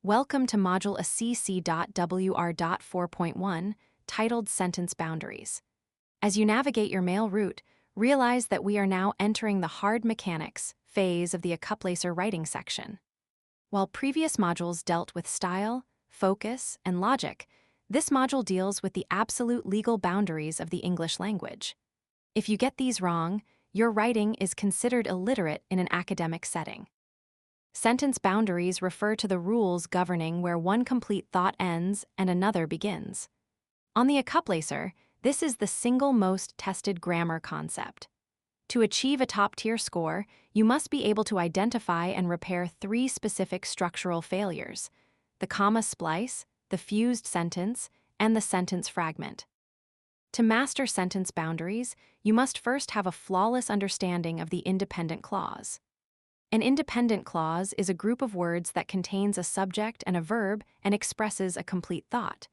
Welcome to Module ACC WR 4.1, titled Sentence Boundaries. As you navigate your mail route, realize that we are now entering the hard mechanics phase of the Accuplacer writing section. While previous modules dealt with style, focus, and logic, this module deals with the absolute legal boundaries of the English language. If you get these wrong, your writing is considered illiterate in an academic setting. Sentence boundaries refer to the rules governing where one complete thought ends and another begins. On the Accuplacer, this is the single most tested grammar concept. To achieve a top-tier score, you must be able to identify and repair three specific structural failures: the comma splice, the fused sentence, and the sentence fragment. To master sentence boundaries, you must first have a flawless understanding of the independent clause. An independent clause is a group of words that contains a subject and a verb and expresses a complete thought.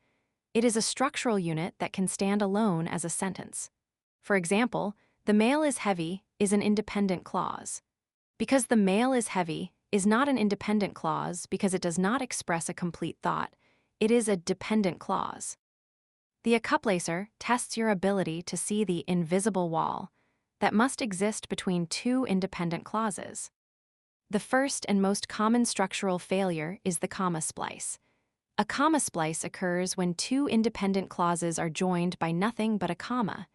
It is a structural unit that can stand alone as a sentence. For example, the mail is heavy is an independent clause. Because the mail is heavy is not an independent clause because it does not express a complete thought. It is a dependent clause. The Accuplacer tests your ability to see the invisible wall that must exist between two independent clauses. The first and most common structural failure is the comma splice. A comma splice occurs when two independent clauses are joined by nothing but a comma.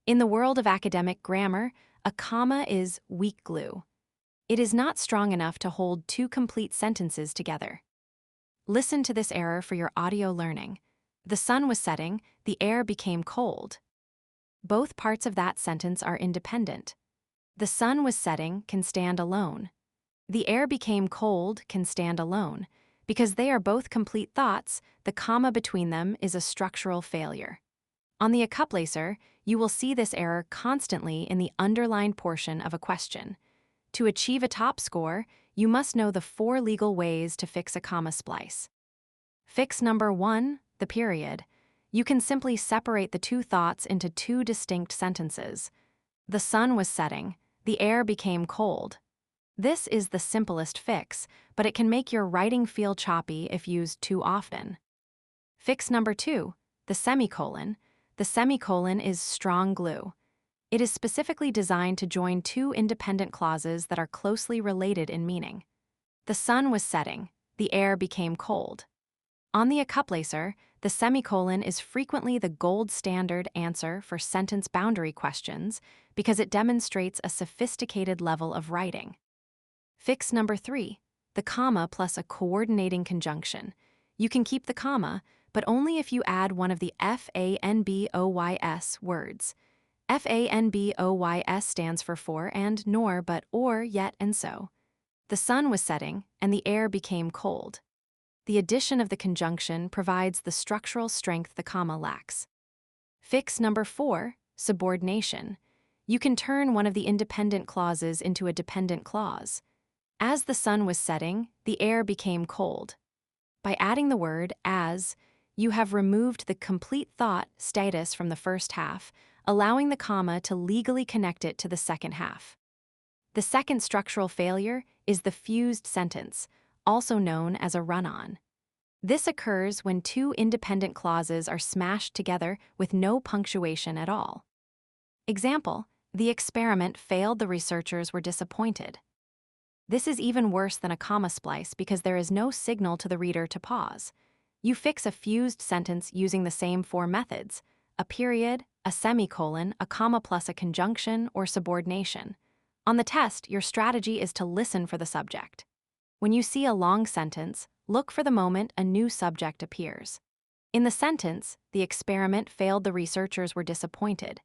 In the world of academic grammar, a comma is weak glue. It is not strong enough to hold two complete sentences together. Listen to this error for your audio learning. The sun was setting, the air became cold. Both parts of that sentence are independent. The sun was setting can stand alone. The air became cold can stand alone. Because they are both complete thoughts, the comma between them is a structural failure. On the Accuplacer, you will see this error constantly in the underlined portion of a question. To achieve a top score, you must know the 4 legal ways to fix a comma splice. Fix number 1, the period. You can simply separate the two thoughts into two distinct sentences. The sun was setting, the air became cold. This is the simplest fix, but it can make your writing feel choppy if used too often. Fix number 2, the semicolon. The semicolon is strong glue. It is specifically designed to join two independent clauses that are closely related in meaning. The sun was setting, the air became cold. On the Accuplacer, the semicolon is frequently the gold standard answer for sentence boundary questions because it demonstrates a sophisticated level of writing. Fix number 3, the comma plus a coordinating conjunction. You can keep the comma, but only if you add one of the FANBOYS words. FANBOYS stands for for and, nor, but, or, yet, and so. The sun was setting, and the air became cold. The addition of the conjunction provides the structural strength the comma lacks. Fix number 4, subordination. You can turn one of the independent clauses into a dependent clause. As the sun was setting, the air became cold. By adding the word as, you have removed the complete thought status from the first half, allowing the comma to legally connect it to the second half. The second structural failure is the fused sentence, also known as a run-on. This occurs when two independent clauses are smashed together with no punctuation at all. Example: the experiment failed, the researchers were disappointed. This is even worse than a comma splice because there is no signal to the reader to pause. You fix a fused sentence using the same 4 methods: a period, a semicolon, a comma plus a conjunction, or subordination. On the test, your strategy is to listen for the subject. When you see a long sentence, look for the moment a new subject appears. In the sentence, the experiment failed, the researchers were disappointed.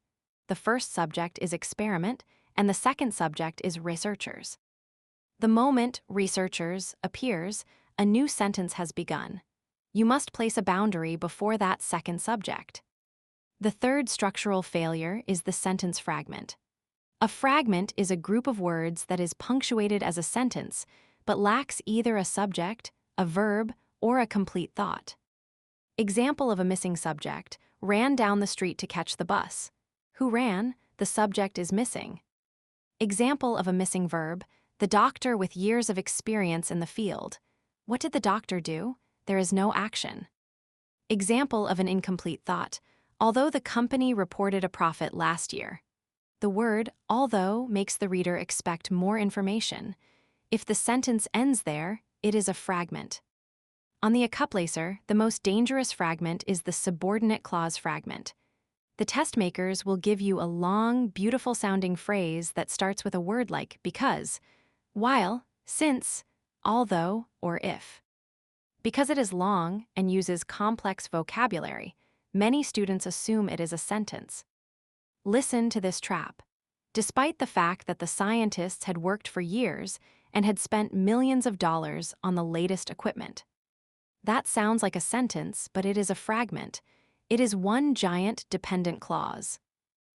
The first subject is experiment, and the second subject is researchers. The moment researchers appears, a new sentence has begun. You must place a boundary before that second subject. The third structural failure is the sentence fragment. A fragment is a group of words that is punctuated as a sentence, but lacks either a subject, a verb, or a complete thought. Example of a missing subject: ran down the street to catch the bus. Who ran? The subject is missing. Example of a missing verb: the doctor with years of experience in the field. What did the doctor do? There is no action. Example of an incomplete thought. Although the company reported a profit last year. The word although makes the reader expect more information. If the sentence ends there, it is a fragment. On the accuplacer, the most dangerous fragment is the subordinate clause fragment. The test makers will give you a long, beautiful-sounding phrase that starts with a word like because, while, since, although, or if. Because it is long and uses complex vocabulary, many students assume it is a sentence. Listen to this trap. Despite the fact that the scientists had worked for years and had spent millions of dollars on the latest equipment. That sounds like a sentence, but it is a fragment. It is one giant dependent clause.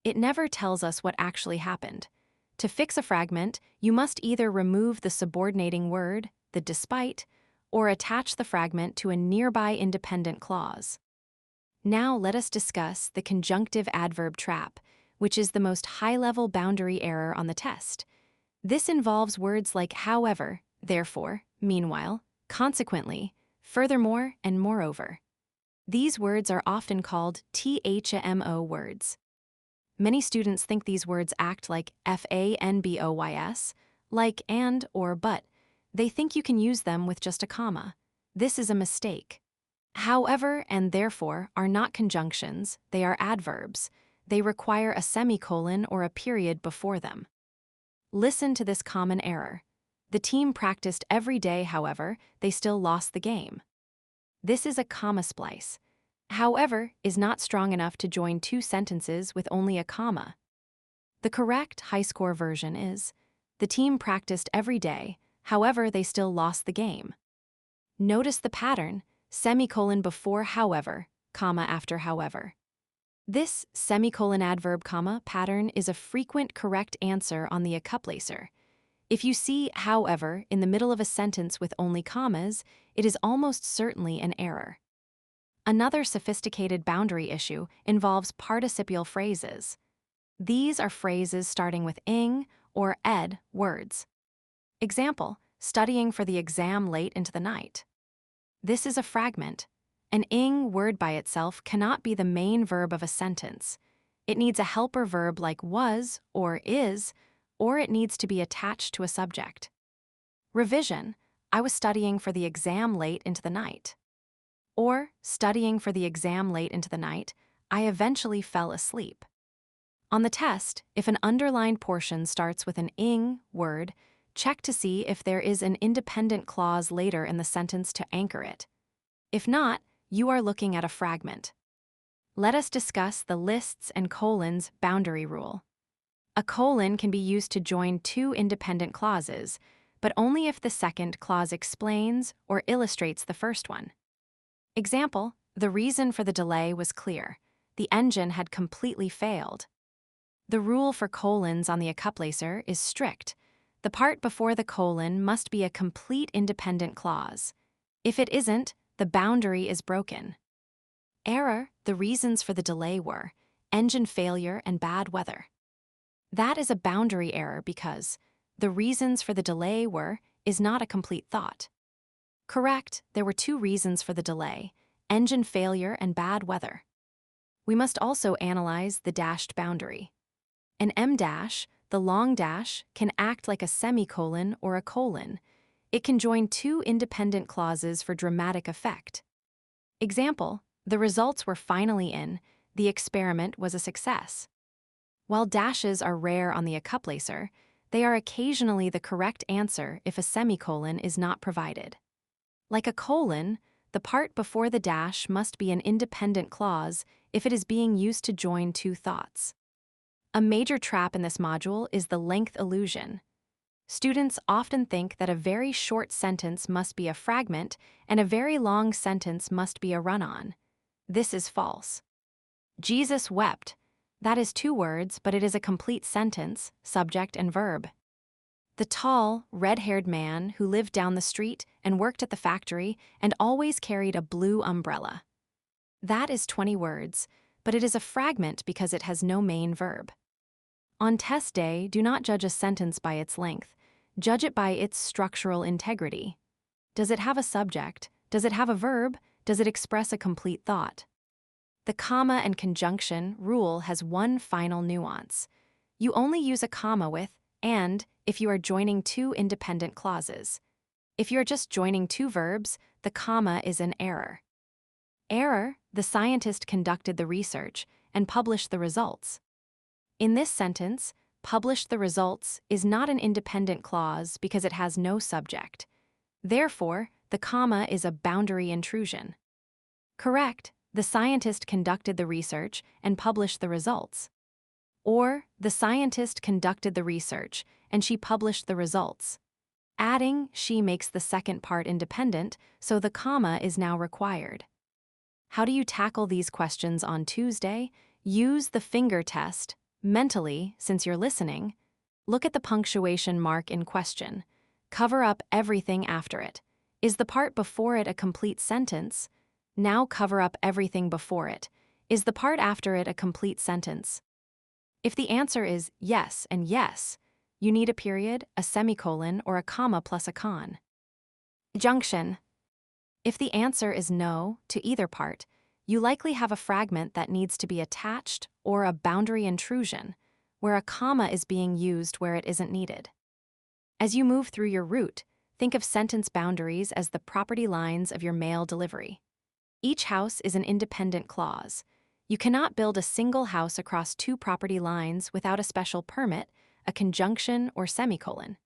It never tells us what actually happened. To fix a fragment, you must either remove the subordinating word, the despite, or attach the fragment to a nearby independent clause. Now let us discuss the conjunctive adverb trap, which is the most high-level boundary error on the test. This involves words like however, therefore, meanwhile, consequently, furthermore, and moreover. These words are often called THMO words. Many students think these words act like FANBOYS, like and or but. They think you can use them with just a comma. This is a mistake. However and therefore are not conjunctions, they are adverbs. They require a semicolon or a period before them. Listen to this common error. The team practiced every day, however, they still lost the game. This is a comma splice. However is not strong enough to join two sentences with only a comma. The correct high-score version is, the team practiced every day, however they still lost the game. Notice the pattern, semicolon before however, comma after however. This semicolon adverb comma pattern is a frequent correct answer on the accuplacer. If you see however in the middle of a sentence with only commas, it is almost certainly an error. Another sophisticated boundary issue involves participial phrases. These are phrases starting with ing or ed words. Example, studying for the exam late into the night. This is a fragment. An ing word by itself cannot be the main verb of a sentence. It needs a helper verb like was or is, or it needs to be attached to a subject. Revision, I was studying for the exam late into the night. Or, studying for the exam late into the night, I eventually fell asleep. On the test, if an underlined portion starts with an ing word, check to see if there is an independent clause later in the sentence to anchor it. If not, you are looking at a fragment. Let us discuss the lists and colons boundary rule. A colon can be used to join two independent clauses, but only if the second clause explains or illustrates the first one. Example, the reason for the delay was clear. The engine had completely failed. The rule for colons on the accuplacer is strict. The part before the colon must be a complete independent clause. If it isn't, the boundary is broken. Error, the reasons for the delay were engine failure and bad weather. That is a boundary error because the reasons for the delay were is not a complete thought. Correct, there were two reasons for the delay, engine failure and bad weather. We must also analyze the dashed boundary. An M dash, the long dash, can act like a semicolon or a colon. It can join two independent clauses for dramatic effect. Example, the results were finally in, the experiment was a success. While dashes are rare on the accuplacer, they are occasionally the correct answer if a semicolon is not provided. Like a colon, the part before the dash must be an independent clause if it is being used to join two thoughts. A major trap in this module is the length illusion. Students often think that a very short sentence must be a fragment and a very long sentence must be a run-on. This is false. Jesus wept. That is two words, but it is a complete sentence, subject and verb. The tall, red-haired man who lived down the street and worked at the factory and always carried a blue umbrella. That is 20 words, but it is a fragment because it has no main verb. On test day, do not judge a sentence by its length. Judge it by its structural integrity. Does it have a subject? Does it have a verb? Does it express a complete thought? The comma and conjunction rule has one final nuance. You only use a comma with and if you are joining two independent clauses. If you're just joining two verbs, the comma is an error. Error: the scientist conducted the research and published the results. In this sentence, published the results is not an independent clause because it has no subject. Therefore, the comma is a boundary intrusion. Correct: the scientist conducted the research and published the results. Or, the scientist conducted the research and she published the results. Adding she makes the second part independent, so the comma is now required. How do you tackle these questions on Tuesday? Use the finger test. Mentally, since you're listening, look at the punctuation mark in question. Cover up everything after it. Is the part before it a complete sentence? Now cover up everything before it. Is the part after it a complete sentence? If the answer is yes and yes, you need a period, a semicolon, or a comma plus a con. Junction. If the answer is no to either part, you likely have a fragment that needs to be attached or a boundary intrusion, where a comma is being used where it isn't needed. As you move through your route, think of sentence boundaries as the property lines of your mail delivery. Each house is an independent clause. You cannot build a single house across two property lines without a special permit, a conjunction, or semicolon.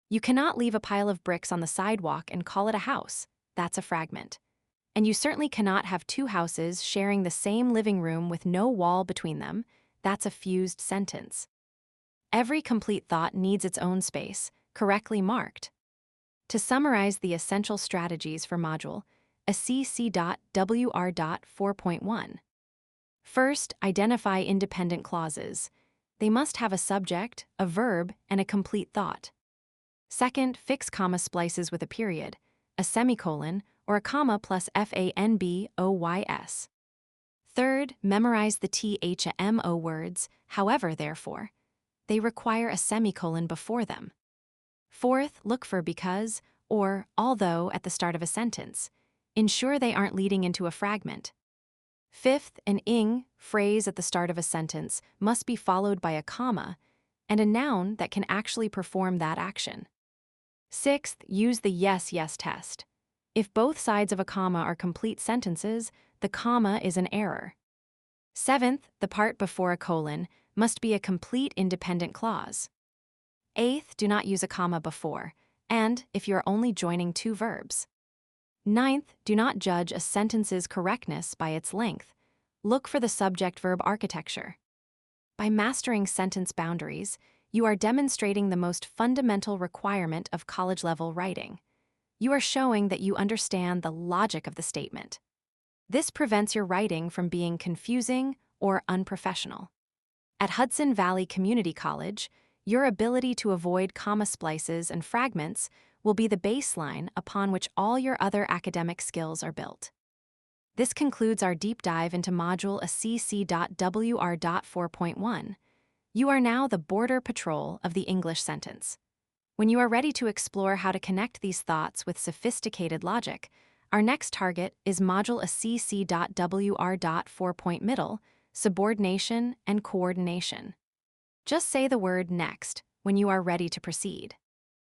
You cannot leave a pile of bricks on the sidewalk and call it a house. That's a fragment. And you certainly cannot have two houses sharing the same living room with no wall between them. That's a fused sentence. Every complete thought needs its own space, correctly marked. To summarize the essential strategies for module ACC WR 4.1. First, identify independent clauses. They must have a subject, a verb, and a complete thought. Second, fix comma splices with a period, a semicolon, or a comma plus FANBOYS. Third, memorize the THMO words, however, therefore. They require a semicolon before them. Fourth, look for because or although at the start of a sentence. Ensure they aren't leading into a fragment. Fifth, an ing phrase at the start of a sentence must be followed by a comma and a noun that can actually perform that action. Sixth, use the yes-yes test. If both sides of a comma are complete sentences, the comma is an error. Seventh, the part before a colon must be a complete independent clause. Eighth, do not use a comma before, and if you're only joining two verbs. Ninth, do not judge a sentence's correctness by its length. Look for the subject-verb architecture. By mastering sentence boundaries, you are demonstrating the most fundamental requirement of college-level writing. You are showing that you understand the logic of the statement. This prevents your writing from being confusing or unprofessional. At Hudson Valley Community College, your ability to avoid comma splices and fragments will be the baseline upon which all your other academic skills are built. This concludes our deep dive into module ACC WR 4.1. You are now the border patrol of the English sentence. When you are ready to explore how to connect these thoughts with sophisticated logic, our next target is module ACC WR 4.middle, subordination and coordination. Just say the word next when you are ready to proceed.